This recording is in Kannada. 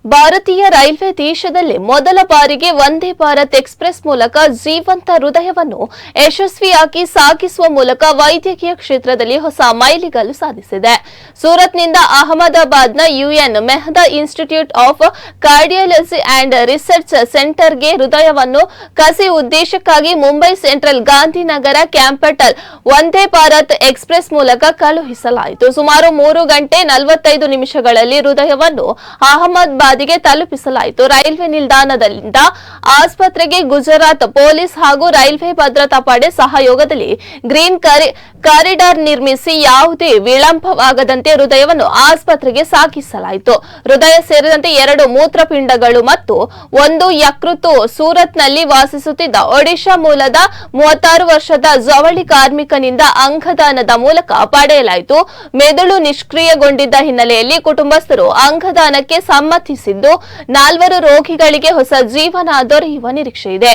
ಭಾರತೀಯ ರೈಲ್ವೆ ದೇಶದಲ್ಲಿ ಮೊದಲ ಬಾರಿಗೆ ವಂದೇ ಭಾರತ್ ಎಕ್ಸ್‌ಪ್ರೆಸ್ ಮೂಲಕ ಜೀವಂತ ಹೃದಯವನ್ನು ಯಶಸ್ವಿಯಾಗಿ ಸಾಗಿಸುವ ಮೂಲಕ ವೈದ್ಯಕೀಯ ಕ್ಷೇತ್ರದಲ್ಲಿ ಹೊಸ ಮೈಲಿಗಲ್ಲು ಸಾಧಿಸಿದೆ. ಸೂರತ್ನಿಂದ ಅಹಮದಾಬಾದ್ನ U N Mehta institute of cardiology and research ಸೆಂಟರ್ಗೆ ಹೃದಯವನ್ನು ಕಸಿ ಉದ್ದೇಶಕ್ಕಾಗಿ Mumbai central Gandhinagar capital Vande Bharat express ಮೂಲಕ ಕಳುಹಿಸಲಾಯಿತು. ಸುಮಾರು 3 ಗಂಟೆ 45 ನಿಮಿಷಗಳಲ್ಲಿ ಹೃದಯವನ್ನು ಅಹಮದಾಬಾದ್ಗೆ ತಲುಪಿಸಲಾಯಿತು. ರೈಲ್ವೆ ನಿಲ್ದಾಣದಿಂದ ಆಸ್ಪತ್ರೆಗೆ ಗುಜರಾತ್ ಪೊಲೀಸ್ ಹಾಗೂ ರೈಲ್ವೆ ಭದ್ರತಾ ಪಡೆ ಸಹಯೋಗದಲ್ಲಿ ಗ್ರೀನ್ ಕಾರಿಡಾರ್ ನಿರ್ಮಿಸಿ ಯಾವುದೇ ವಿಳಂಬವಾಗದಂತೆ ಹೃದಯವನ್ನು ಆಸ್ಪತ್ರೆಗೆ ಸಾಗಿಸಲಾಯಿತು. ಹೃದಯ ಸೇರಿದಂತೆ 2 ಮೂತ್ರಪಿಂಡಗಳು ಮತ್ತು 1 ಯಕೃತ್ತು ಸೂರತ್ನಲ್ಲಿ ವಾಸಿಸುತ್ತಿದ್ದ ಒಡಿಶಾ ಮೂಲದ 36 ವರ್ಷದ ಜವಳಿ ಕಾರ್ಮಿಕನಿಂದ ಅಂಗದಾನದ ಮೂಲಕ ಪಡೆಯಲಾಯಿತು. ಮೆದುಳು ನಿಷ್ಕ್ರಿಯಗೊಂಡಿದ್ದ ಹಿನ್ನೆಲೆಯಲ್ಲಿ ಕುಟುಂಬಸ್ಥರು ಅಂಗದಾನಕ್ಕೆ ಸಮ್ಮತಿಸಿದ್ದು 4 ರೋಗಿಗಳಿಗೆ ಹೊಸ ಜೀವನ ದೊರೆಯುವ ನಿರೀಕ್ಷೆ ಇದೆ.